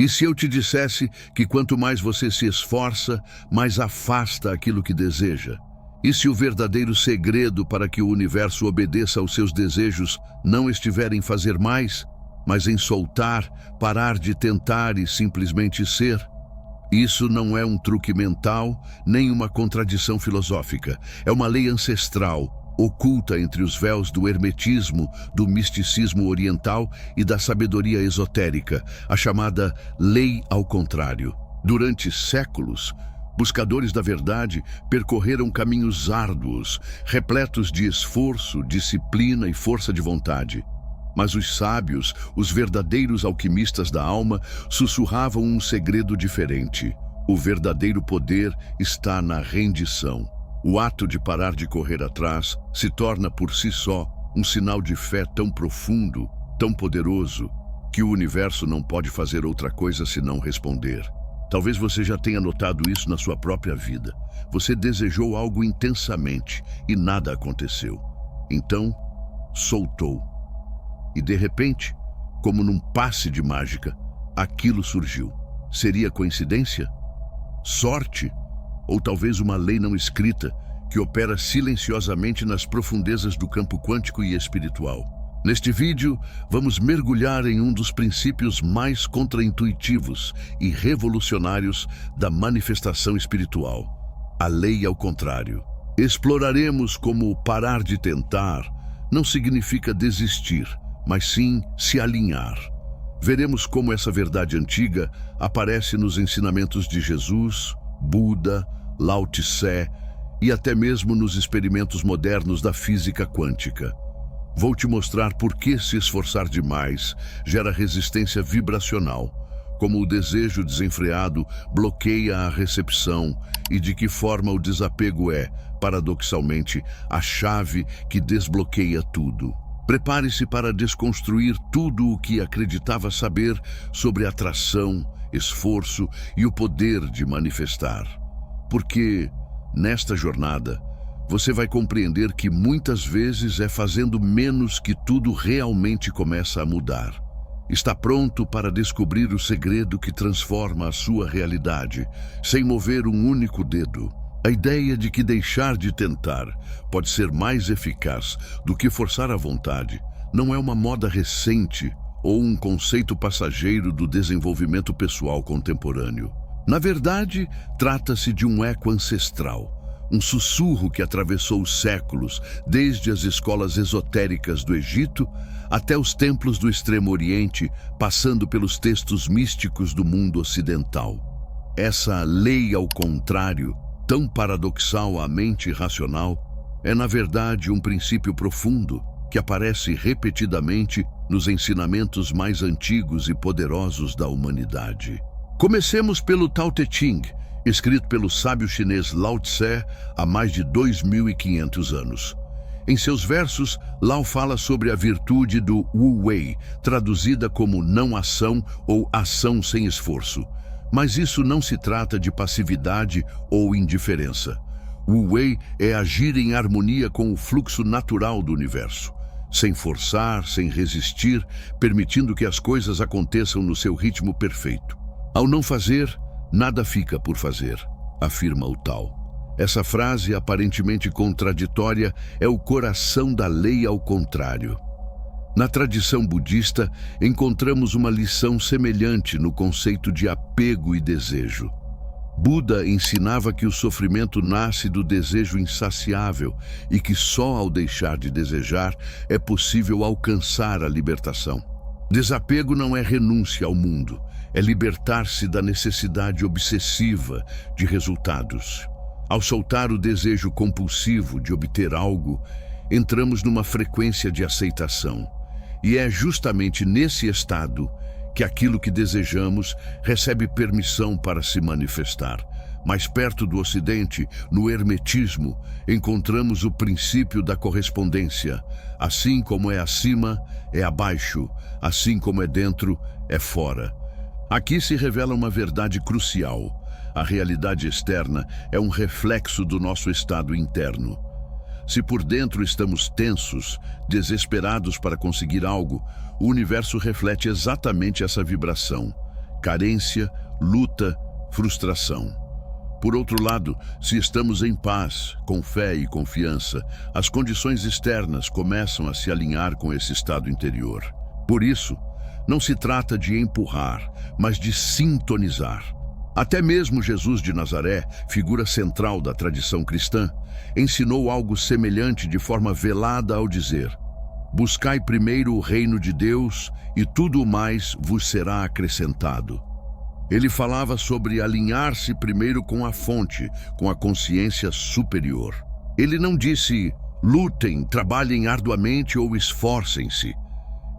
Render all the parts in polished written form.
E se eu te dissesse que quanto mais você se esforça, mais afasta aquilo que deseja? E se o verdadeiro segredo para que o universo obedeça aos seus desejos não estiver em fazer mais, mas em soltar, parar de tentar e simplesmente ser? Isso não é um truque mental, nem uma contradição filosófica. É uma lei ancestral, oculta entre os véus do hermetismo, do misticismo oriental e da sabedoria esotérica, a chamada lei ao contrário. Durante séculos, buscadores da verdade percorreram caminhos árduos, repletos de esforço, disciplina e força de vontade. Mas os sábios, os verdadeiros alquimistas da alma, sussurravam um segredo diferente. O verdadeiro poder está na rendição. O ato de parar de correr atrás se torna por si só um sinal de fé tão profundo, tão poderoso, que o universo não pode fazer outra coisa senão responder. Talvez você já tenha notado isso na sua própria vida. Você desejou algo intensamente e nada aconteceu. Então, soltou. E de repente, como num passe de mágica, aquilo surgiu. Seria coincidência? Sorte? Ou talvez uma lei não escrita que opera silenciosamente nas profundezas do campo quântico e espiritual? Neste vídeo, vamos mergulhar em um dos princípios mais contraintuitivos e revolucionários da manifestação espiritual, a lei ao contrário. Exploraremos como parar de tentar não significa desistir, mas sim se alinhar. Veremos como essa verdade antiga aparece nos ensinamentos de Jesus, Buda, Lao Tse e até mesmo nos experimentos modernos da física quântica. Vou te mostrar por que se esforçar demais gera resistência vibracional, como o desejo desenfreado bloqueia a recepção e de que forma o desapego é, paradoxalmente, a chave que desbloqueia tudo. Prepare-se para desconstruir tudo o que acreditava saber sobre atração, esforço e o poder de manifestar. Porque, nesta jornada, você vai compreender que muitas vezes é fazendo menos que tudo realmente começa a mudar. Está pronto para descobrir o segredo que transforma a sua realidade, sem mover um único dedo. A ideia de que deixar de tentar pode ser mais eficaz do que forçar a vontade não é uma moda recente ou um conceito passageiro do desenvolvimento pessoal contemporâneo. Na verdade, trata-se de um eco ancestral, um sussurro que atravessou os séculos, desde as escolas esotéricas do Egito até os templos do Extremo Oriente, passando pelos textos místicos do mundo ocidental. Essa lei ao contrário, tão paradoxal à mente racional, é na verdade um princípio profundo que aparece repetidamente nos ensinamentos mais antigos e poderosos da humanidade. Comecemos pelo Tao Te Ching, escrito pelo sábio chinês Lao Tse há mais de 2.500 anos. Em seus versos, Lao fala sobre a virtude do Wu Wei, traduzida como não ação ou ação sem esforço. Mas isso não se trata de passividade ou indiferença. Wu Wei é agir em harmonia com o fluxo natural do universo, sem forçar, sem resistir, permitindo que as coisas aconteçam no seu ritmo perfeito. Ao não fazer, nada fica por fazer, afirma o Tao. Essa frase, aparentemente contraditória, é o coração da lei ao contrário. Na tradição budista, encontramos uma lição semelhante no conceito de apego e desejo. Buda ensinava que o sofrimento nasce do desejo insaciável e que só ao deixar de desejar é possível alcançar a libertação. Desapego não é renúncia ao mundo, é libertar-se da necessidade obsessiva de resultados. Ao soltar o desejo compulsivo de obter algo, entramos numa frequência de aceitação. E é justamente nesse estado que aquilo que desejamos recebe permissão para se manifestar. Mais perto do Ocidente, no hermetismo, encontramos o princípio da correspondência. Assim como é acima, é abaixo. Assim como é dentro, é fora. Aqui se revela uma verdade crucial. A realidade externa é um reflexo do nosso estado interno. Se por dentro estamos tensos, desesperados para conseguir algo, o universo reflete exatamente essa vibração. carência, luta, frustração. Por outro lado, se estamos em paz, com fé e confiança, as condições externas começam a se alinhar com esse estado interior. Por isso, não se trata de empurrar, mas de sintonizar. Até mesmo Jesus de Nazaré, figura central da tradição cristã, ensinou algo semelhante de forma velada ao dizer: buscai primeiro o reino de Deus e tudo o mais vos será acrescentado. Ele falava sobre alinhar-se primeiro com a fonte, com a consciência superior. Ele não disse, lutem, trabalhem arduamente ou esforcem-se.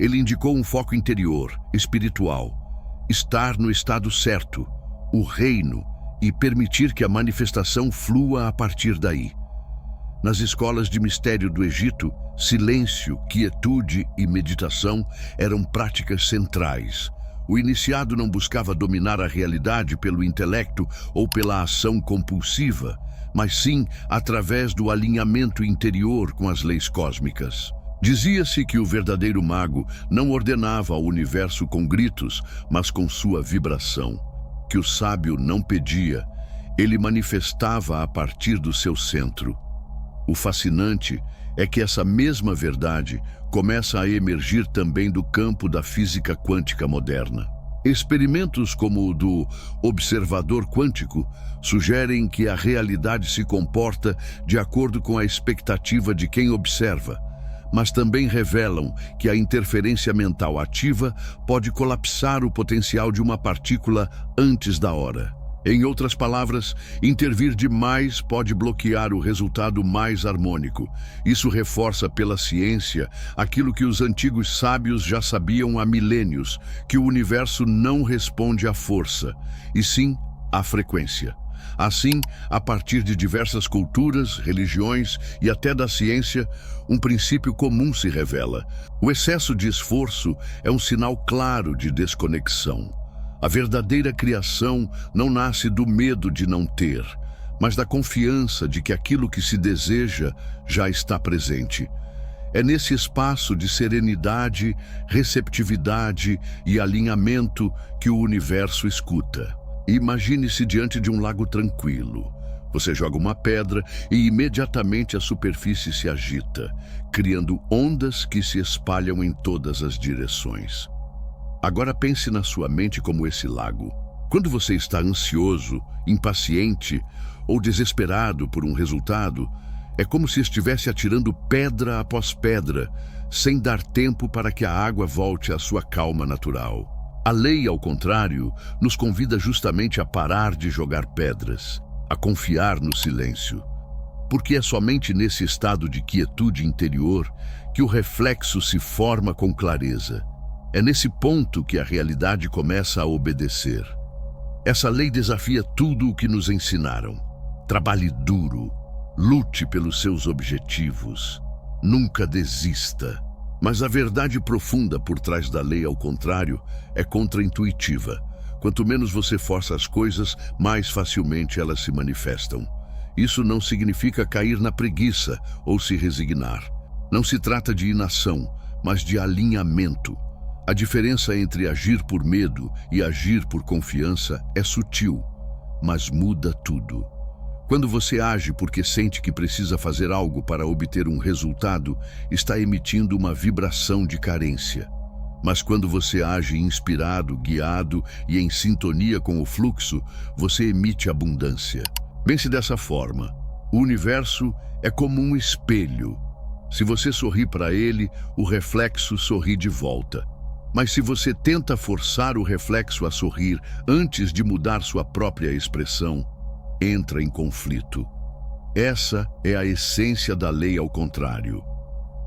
Ele indicou um foco interior, espiritual, estar no estado certo, o reino, e permitir que a manifestação flua a partir daí. Nas escolas de mistério do Egito, silêncio, quietude e meditação eram práticas centrais. O iniciado não buscava dominar a realidade pelo intelecto ou pela ação compulsiva, mas sim através do alinhamento interior com as leis cósmicas. Dizia-se que o verdadeiro mago não ordenava ao universo com gritos, mas com sua vibração. Que o sábio não pedia, ele manifestava a partir do seu centro. O fascinante é que essa mesma verdade começa a emergir também do campo da física quântica moderna. Experimentos como o do observador quântico sugerem que a realidade se comporta de acordo com a expectativa de quem observa, mas também revelam que a interferência mental ativa pode colapsar o potencial de uma partícula antes da hora. Em outras palavras, intervir demais pode bloquear o resultado mais harmônico. Isso reforça pela ciência aquilo que os antigos sábios já sabiam há milênios, que o universo não responde à força, e sim à frequência. Assim, a partir de diversas culturas, religiões e até da ciência, um princípio comum se revela. O excesso de esforço é um sinal claro de desconexão. A verdadeira criação não nasce do medo de não ter, mas da confiança de que aquilo que se deseja já está presente. É nesse espaço de serenidade, receptividade e alinhamento que o universo escuta. Imagine-se diante de um lago tranquilo. Você joga uma pedra e imediatamente a superfície se agita, criando ondas que se espalham em todas as direções. Agora pense na sua mente como esse lago. Quando você está ansioso, impaciente ou desesperado por um resultado, é como se estivesse atirando pedra após pedra, sem dar tempo para que a água volte à sua calma natural. A lei, ao contrário, nos convida justamente a parar de jogar pedras, a confiar no silêncio. Porque é somente nesse estado de quietude interior que o reflexo se forma com clareza. É nesse ponto que a realidade começa a obedecer. Essa lei desafia tudo o que nos ensinaram. Trabalhe duro, lute pelos seus objetivos, nunca desista. Mas a verdade profunda por trás da lei, ao contrário, é contraintuitiva. Quanto menos você força as coisas, mais facilmente elas se manifestam. Isso não significa cair na preguiça ou se resignar. Não se trata de inação, mas de alinhamento. A diferença entre agir por medo e agir por confiança é sutil, mas muda tudo. Quando você age porque sente que precisa fazer algo para obter um resultado, está emitindo uma vibração de carência. Mas quando você age inspirado, guiado e em sintonia com o fluxo, você emite abundância. Pense dessa forma: o universo é como um espelho. Se você sorri para ele, o reflexo sorri de volta. Mas se você tenta forçar o reflexo a sorrir antes de mudar sua própria expressão, entra em conflito. Essa é a essência da lei ao contrário.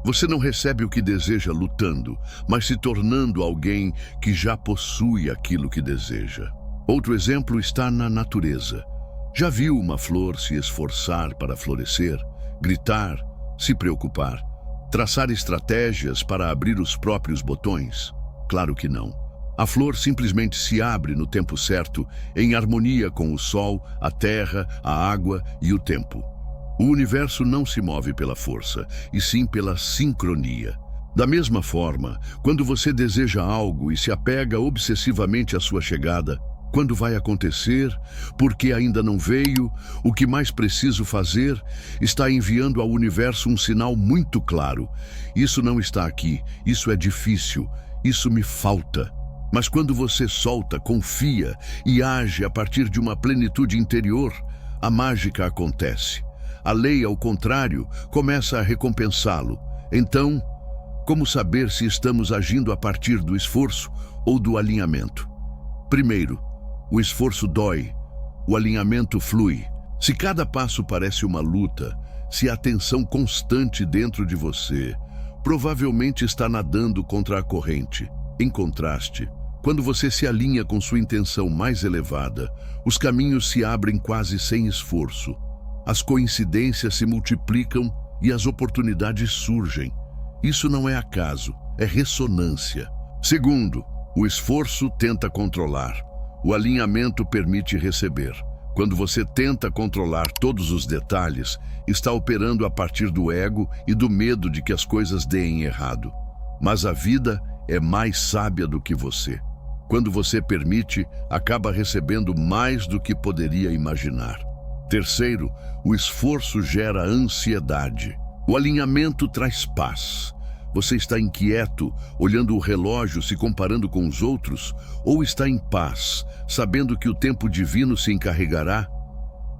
Você não recebe o que deseja lutando, mas se tornando alguém que já possui aquilo que deseja. Outro exemplo está na natureza. Já viu uma flor se esforçar para florescer, gritar, se preocupar, traçar estratégias para abrir os próprios botões? Claro que não. A flor simplesmente se abre no tempo certo, em harmonia com o sol, a terra, a água e o tempo. O universo não se move pela força, e sim pela sincronia. Da mesma forma, quando você deseja algo e se apega obsessivamente à sua chegada, quando vai acontecer, porque ainda não veio, o que mais preciso fazer está enviando ao universo um sinal muito claro. Isso não está aqui, isso é difícil, isso me falta. Mas quando você solta, confia e age a partir de uma plenitude interior, a mágica acontece. A lei, ao contrário, começa a recompensá-lo. Então, como saber se estamos agindo a partir do esforço ou do alinhamento? Primeiro, o esforço dói, o alinhamento flui. Se cada passo parece uma luta, se há tensão constante dentro de você, provavelmente está nadando contra a corrente. Em contraste, quando você se alinha com sua intenção mais elevada, os caminhos se abrem quase sem esforço. As coincidências se multiplicam e as oportunidades surgem. Isso não é acaso, é ressonância. Segundo, o esforço tenta controlar. O alinhamento permite receber. Quando você tenta controlar todos os detalhes, está operando a partir do ego e do medo de que as coisas deem errado. Mas a vida é mais sábia do que você. Quando você permite, acaba recebendo mais do que poderia imaginar. Terceiro, o esforço gera ansiedade. O alinhamento traz paz. Você está inquieto, olhando o relógio, se comparando com os outros, ou está em paz, sabendo que o tempo divino se encarregará?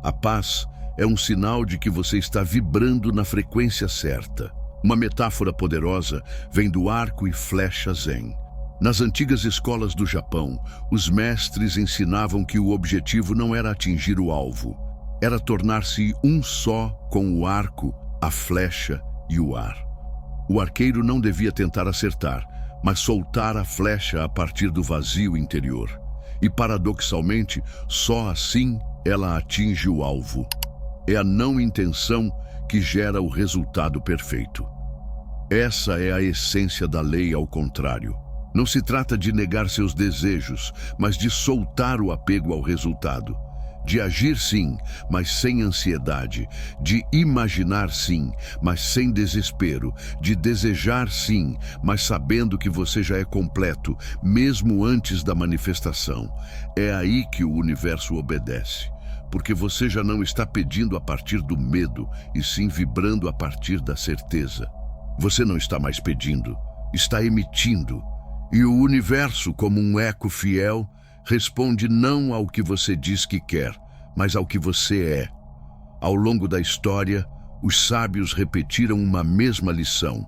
A paz é um sinal de que você está vibrando na frequência certa. Uma metáfora poderosa vem do arco e flecha Zen. Nas antigas escolas do Japão, os mestres ensinavam que o objetivo não era atingir o alvo, era tornar-se um só com o arco, a flecha e o ar. O arqueiro não devia tentar acertar, mas soltar a flecha a partir do vazio interior. E, paradoxalmente, só assim ela atinge o alvo. É a não intenção que gera o resultado perfeito. Essa é a essência da lei ao contrário. Não se trata de negar seus desejos, mas de soltar o apego ao resultado. De agir sim, mas sem ansiedade, de imaginar sim, mas sem desespero, de desejar sim, mas sabendo que você já é completo, mesmo antes da manifestação. É aí que o universo obedece, porque você já não está pedindo a partir do medo, e sim vibrando a partir da certeza. Você não está mais pedindo, está emitindo, e o universo, como um eco fiel, responde não ao que você diz que quer, mas ao que você é. Ao longo da história, os sábios repetiram uma mesma lição.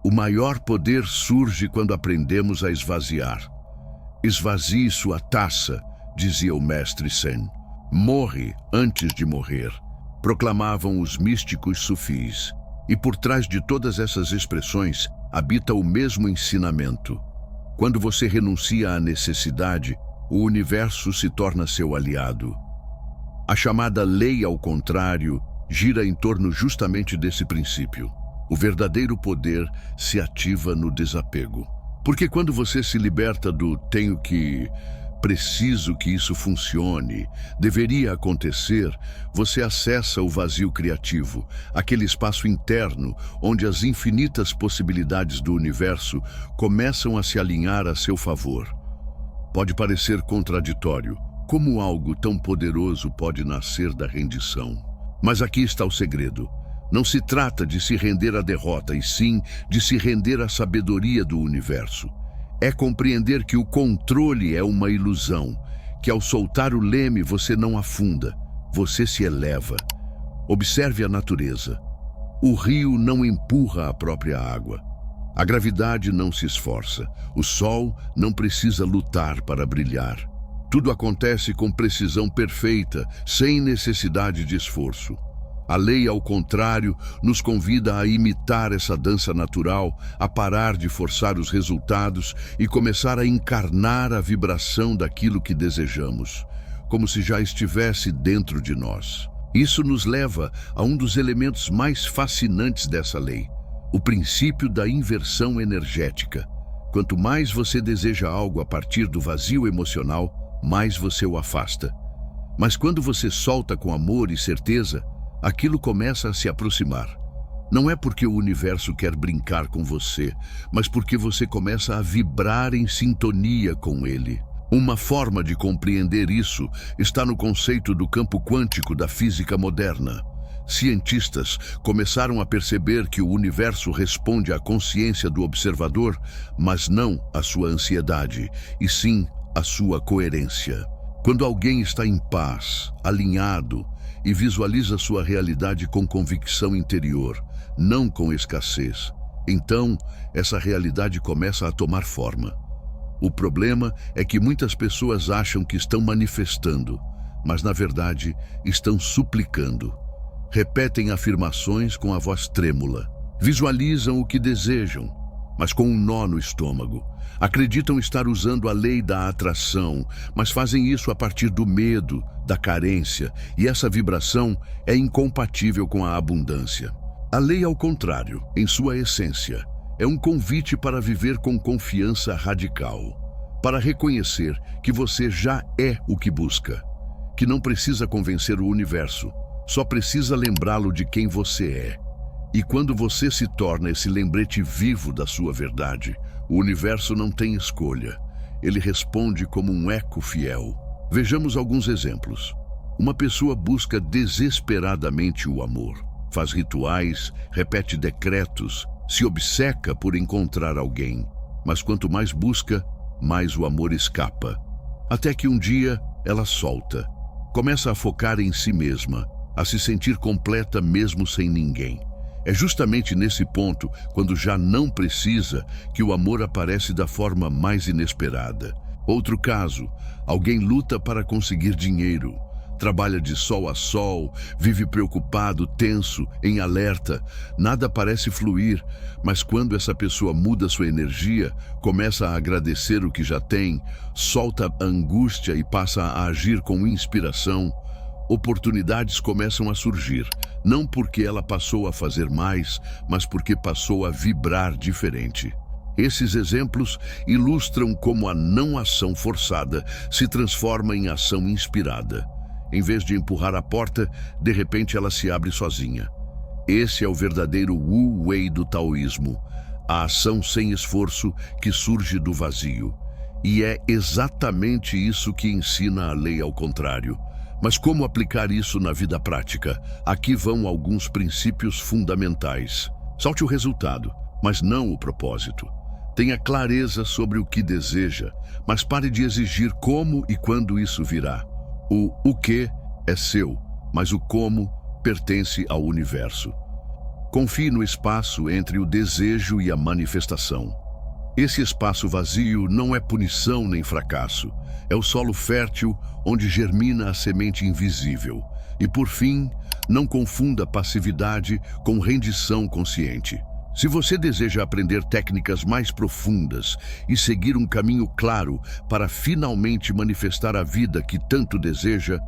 O maior poder surge quando aprendemos a esvaziar. Esvazie sua taça, dizia o mestre Zen. Morre antes de morrer, proclamavam os místicos sufis. E por trás de todas essas expressões habita o mesmo ensinamento. Quando você renuncia à necessidade, o universo se torna seu aliado. A chamada lei ao contrário gira em torno justamente desse princípio. O verdadeiro poder se ativa no desapego. Porque quando você se liberta do tenho que, preciso que isso funcione, deveria acontecer, você acessa o vazio criativo, aquele espaço interno onde as infinitas possibilidades do universo começam a se alinhar a seu favor. Pode parecer contraditório. Como algo tão poderoso pode nascer da rendição? Mas aqui está o segredo. Não se trata de se render à derrota, e sim de se render à sabedoria do universo. É compreender que o controle é uma ilusão, que ao soltar o leme você não afunda, você se eleva. Observe a natureza. O rio não empurra a própria água. A gravidade não se esforça. O sol não precisa lutar para brilhar. Tudo acontece com precisão perfeita, sem necessidade de esforço. A lei, ao contrário, nos convida a imitar essa dança natural, a parar de forçar os resultados e começar a encarnar a vibração daquilo que desejamos, como se já estivesse dentro de nós. Isso nos leva a um dos elementos mais fascinantes dessa lei, o princípio da inversão energética. Quanto mais você deseja algo a partir do vazio emocional, mais você o afasta. Mas quando você solta com amor e certeza, aquilo começa a se aproximar. Não é porque o universo quer brincar com você, mas porque você começa a vibrar em sintonia com ele. Uma forma de compreender isso está no conceito do campo quântico da física moderna. Cientistas começaram a perceber que o universo responde à consciência do observador, mas não à sua ansiedade, e sim à sua coerência. Quando alguém está em paz, alinhado e visualiza sua realidade com convicção interior, não com escassez, então essa realidade começa a tomar forma. O problema é que muitas pessoas acham que estão manifestando, mas na verdade estão suplicando. Repetem afirmações com a voz trêmula. Visualizam o que desejam, mas com um nó no estômago. Acreditam estar usando a lei da atração, mas fazem isso a partir do medo, da carência, e essa vibração é incompatível com a abundância. A lei, ao contrário, em sua essência, é um convite para viver com confiança radical, para reconhecer que você já é o que busca, que não precisa convencer o universo, só precisa lembrá-lo de quem você é. E quando você se torna esse lembrete vivo da sua verdade, o universo não tem escolha. Ele responde como um eco fiel. Vejamos alguns exemplos. Uma pessoa busca desesperadamente o amor. Faz rituais, repete decretos, se obceca por encontrar alguém. Mas quanto mais busca, mais o amor escapa. Até que um dia ela solta. Começa a focar em si mesma, a se sentir completa mesmo sem ninguém. É justamente nesse ponto, quando já não precisa, que o amor aparece da forma mais inesperada. Outro caso, alguém luta para conseguir dinheiro. Trabalha de sol a sol, vive preocupado, tenso, em alerta. Nada parece fluir, mas quando essa pessoa muda sua energia, começa a agradecer o que já tem, solta a angústia e passa a agir com inspiração, oportunidades começam a surgir, não porque ela passou a fazer mais, mas porque passou a vibrar diferente. Esses exemplos ilustram como a não ação forçada se transforma em ação inspirada. Em vez de empurrar a porta, de repente ela se abre sozinha. Esse é o verdadeiro Wu Wei do taoísmo, a ação sem esforço que surge do vazio. E é exatamente isso que ensina a lei ao contrário. Mas como aplicar isso na vida prática? Aqui vão alguns princípios fundamentais. Solte o resultado, mas não o propósito. Tenha clareza sobre o que deseja, mas pare de exigir como e quando isso virá. O que é seu, mas o como pertence ao universo. Confie no espaço entre o desejo e a manifestação. Esse espaço vazio não é punição nem fracasso. É o solo fértil onde germina a semente invisível. E por fim, não confunda passividade com rendição consciente. Se você deseja aprender técnicas mais profundas e seguir um caminho claro para finalmente manifestar a vida que tanto deseja,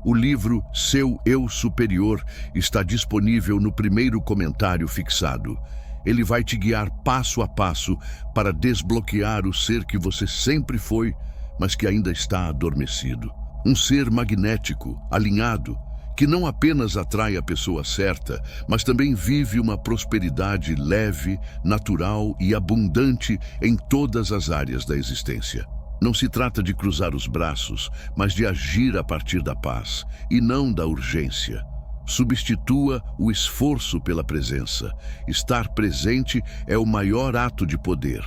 o livro Seu Eu Superior está disponível no primeiro comentário fixado. Ele vai te guiar passo a passo para desbloquear o ser que você sempre foi, mas que ainda está adormecido. Um ser magnético, alinhado, que não apenas atrai a pessoa certa, mas também vive uma prosperidade leve, natural e abundante em todas as áreas da existência. Não se trata de cruzar os braços, mas de agir a partir da paz, e não da urgência. Substitua o esforço pela presença. Estar presente é o maior ato de poder.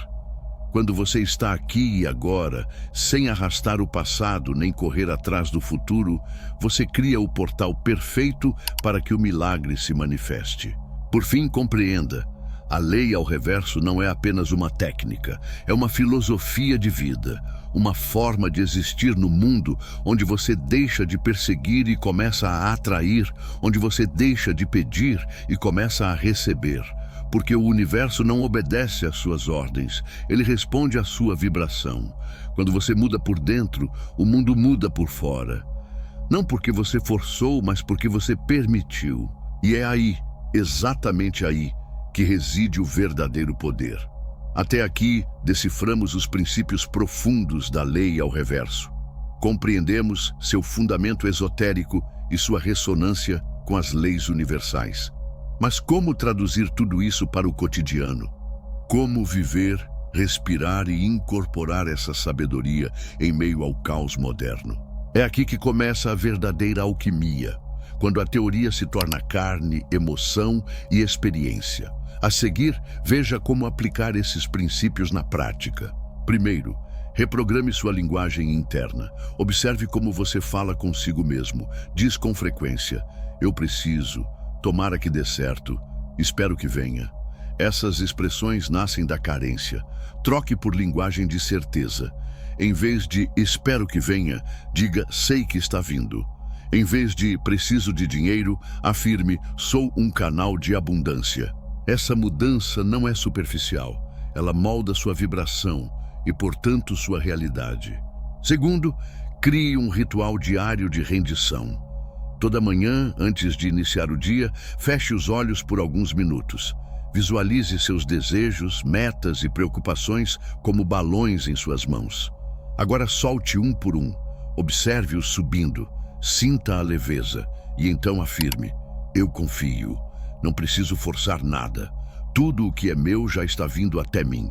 Quando você está aqui e agora, sem arrastar o passado nem correr atrás do futuro, você cria o portal perfeito para que o milagre se manifeste. Por fim, compreenda: a lei ao reverso não é apenas uma técnica, é uma filosofia de vida, uma forma de existir no mundo onde você deixa de perseguir e começa a atrair, onde você deixa de pedir e começa a receber. Porque o universo não obedece às suas ordens, ele responde à sua vibração. Quando você muda por dentro, o mundo muda por fora. Não porque você forçou, mas porque você permitiu. E é aí, exatamente aí, que reside o verdadeiro poder. Até aqui, deciframos os princípios profundos da lei ao reverso. Compreendemos seu fundamento esotérico e sua ressonância com as leis universais. Mas como traduzir tudo isso para o cotidiano? Como viver, respirar e incorporar essa sabedoria em meio ao caos moderno? É aqui que começa a verdadeira alquimia, quando a teoria se torna carne, emoção e experiência. A seguir, veja como aplicar esses princípios na prática. Primeiro, reprograme sua linguagem interna. Observe como você fala consigo mesmo. Diz com frequência: eu preciso, tomara que dê certo, espero que venha. Essas expressões nascem da carência. Troque por linguagem de certeza. Em vez de espero que venha, diga sei que está vindo. Em vez de preciso de dinheiro, afirme sou um canal de abundância. Essa mudança não é superficial. Ela molda sua vibração e, portanto, sua realidade. Segundo, crie um ritual diário de rendição. Toda manhã, antes de iniciar o dia, feche os olhos por alguns minutos. Visualize seus desejos, metas e preocupações como balões em suas mãos. Agora solte um por um. Observe-os subindo. Sinta a leveza e então afirme: eu confio. Não preciso forçar nada. Tudo o que é meu já está vindo até mim.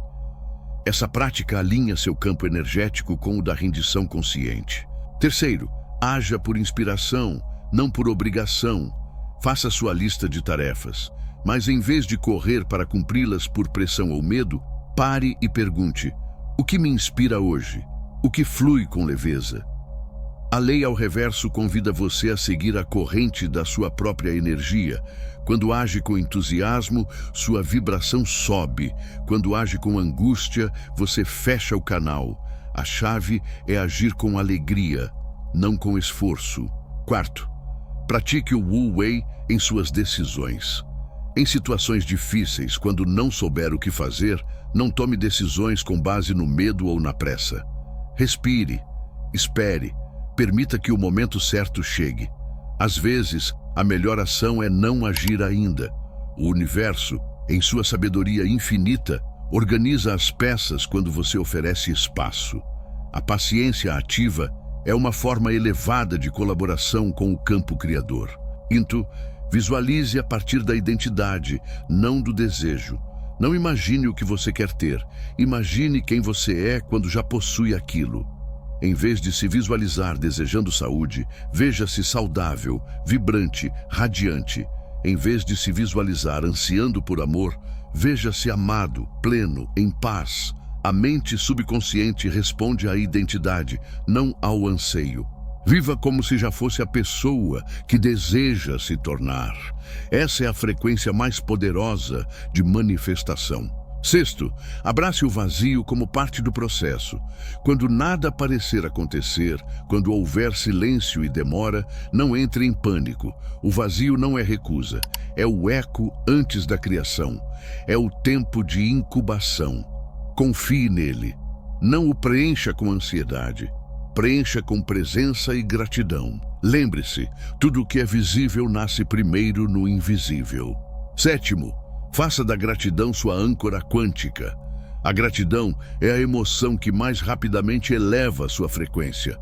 Essa prática alinha seu campo energético com o da rendição consciente. Terceiro, haja por inspiração, não por obrigação. Faça sua lista de tarefas, mas em vez de correr para cumpri-las por pressão ou medo, pare e pergunte: o que me inspira hoje? O que flui com leveza? A lei ao reverso convida você a seguir a corrente da sua própria energia. Quando age com entusiasmo, sua vibração sobe. Quando age com angústia, você fecha o canal. A chave é agir com alegria, não com esforço. Quarto, pratique o Wu Wei em suas decisões. Em situações difíceis, quando não souber o que fazer, não tome decisões com base no medo ou na pressa. Respire, espere, permita que o momento certo chegue. Às vezes, a melhor ação é não agir ainda. O universo, em sua sabedoria infinita, organiza as peças quando você oferece espaço. A paciência ativa é uma forma elevada de colaboração com o campo criador. Quinto, visualize a partir da identidade, não do desejo. Não imagine o que você quer ter. Imagine quem você é quando já possui aquilo. Em vez de se visualizar desejando saúde, veja-se saudável, vibrante, radiante. Em vez de se visualizar ansiando por amor, veja-se amado, pleno, em paz. A mente subconsciente responde à identidade, não ao anseio. Viva como se já fosse a pessoa que deseja se tornar. Essa é a frequência mais poderosa de manifestação. Sexto, abrace o vazio como parte do processo. Quando nada parecer acontecer, quando houver silêncio e demora, não entre em pânico. O vazio não é recusa, é o eco antes da criação. É o tempo de incubação. Confie nele. Não o preencha com ansiedade. Preencha com presença e gratidão. Lembre-se, tudo o que é visível nasce primeiro no invisível. Sétimo, faça da gratidão sua âncora quântica. A gratidão é a emoção que mais rapidamente eleva sua frequência.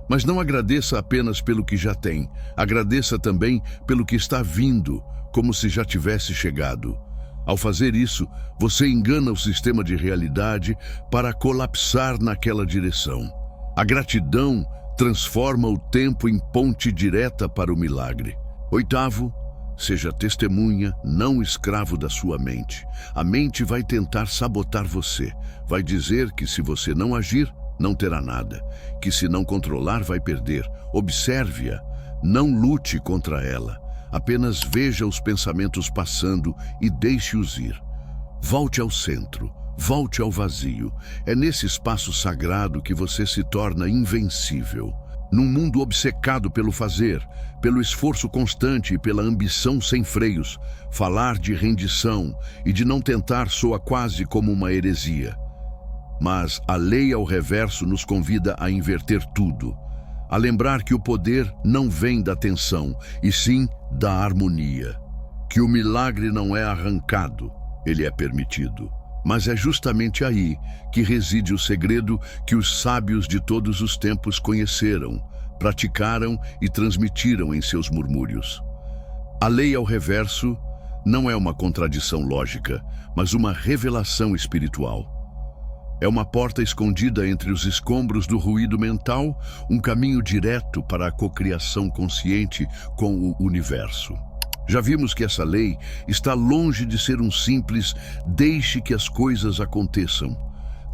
Mas não agradeça apenas pelo que já tem. Agradeça também pelo que está vindo, como se já tivesse chegado. Ao fazer isso, você engana o sistema de realidade para colapsar naquela direção. A gratidão transforma o tempo em ponte direta para o milagre. Oitavo, seja testemunha, não escravo da sua mente. A mente vai tentar sabotar você. Vai dizer que se você não agir, não terá nada. Que se não controlar, vai perder. Observe-a. Não lute contra ela. Apenas veja os pensamentos passando e deixe-os ir. Volte ao centro. Volte ao vazio. É nesse espaço sagrado que você se torna invencível. Num mundo obcecado pelo fazer, pelo esforço constante e pela ambição sem freios, falar de rendição e de não tentar soa quase como uma heresia. Mas a lei ao reverso nos convida a inverter tudo, a lembrar que o poder não vem da tensão, e sim da harmonia. Que o milagre não é arrancado, ele é permitido. Mas é justamente aí que reside o segredo que os sábios de todos os tempos conheceram, praticaram e transmitiram em seus murmúrios. A lei ao reverso não é uma contradição lógica, mas uma revelação espiritual. É uma porta escondida entre os escombros do ruído mental, um caminho direto para a cocriação consciente com o universo. Já vimos que essa lei está longe de ser um simples "deixe que as coisas aconteçam".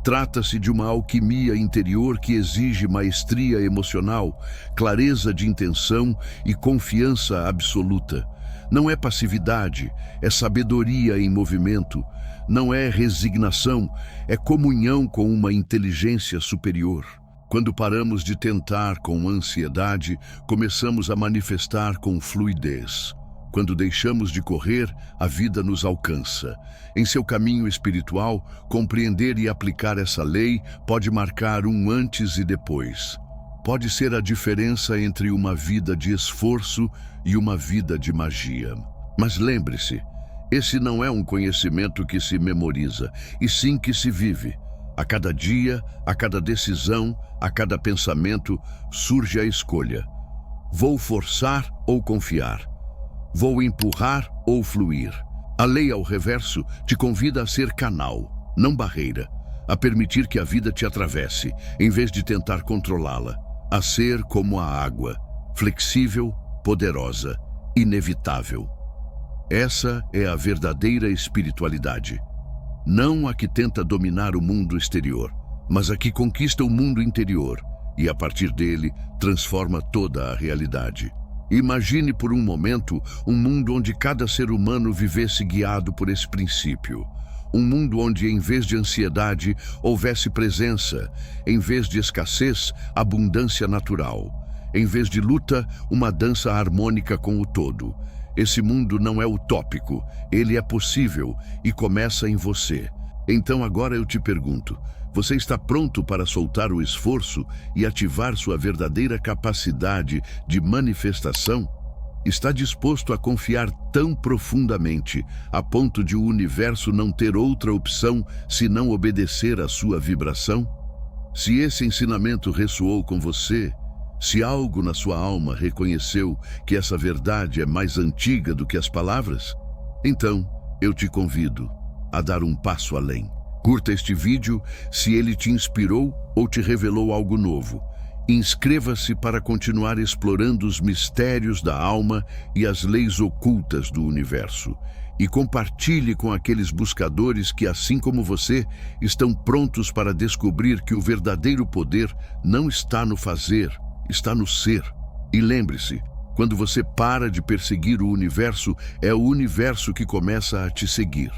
Trata-se de uma alquimia interior que exige maestria emocional, clareza de intenção e confiança absoluta. Não é passividade, é sabedoria em movimento. Não é resignação, é comunhão com uma inteligência superior. Quando paramos de tentar com ansiedade, começamos a manifestar com fluidez. Quando deixamos de correr, a vida nos alcança. Em seu caminho espiritual, compreender e aplicar essa lei pode marcar um antes e depois. Pode ser a diferença entre uma vida de esforço e uma vida de magia. Mas lembre-se, esse não é um conhecimento que se memoriza, e sim que se vive. A cada dia, a cada decisão, a cada pensamento, surge a escolha. Vou forçar ou confiar? Vou empurrar ou fluir? A lei ao reverso te convida a ser canal, não barreira, a permitir que a vida te atravesse, em vez de tentar controlá-la, a ser como a água, flexível, poderosa, inevitável. Essa é a verdadeira espiritualidade. Não a que tenta dominar o mundo exterior, mas a que conquista o mundo interior e, a partir dele, transforma toda a realidade. Imagine por um momento um mundo onde cada ser humano vivesse guiado por esse princípio. Um mundo onde, em vez de ansiedade, houvesse presença, em vez de escassez, abundância natural, em vez de luta, uma dança harmônica com o todo. Esse mundo não é utópico, ele é possível e começa em você. Então agora eu te pergunto, você está pronto para soltar o esforço e ativar sua verdadeira capacidade de manifestação? Está disposto a confiar tão profundamente, a ponto de o universo não ter outra opção senão obedecer à sua vibração? Se esse ensinamento ressoou com você, se algo na sua alma reconheceu que essa verdade é mais antiga do que as palavras, então eu te convido a dar um passo além. Curta este vídeo se ele te inspirou ou te revelou algo novo. Inscreva-se para continuar explorando os mistérios da alma e as leis ocultas do universo. E compartilhe com aqueles buscadores que, assim como você, estão prontos para descobrir que o verdadeiro poder não está no fazer, está no ser. E lembre-se, quando você para de perseguir o universo, é o universo que começa a te seguir.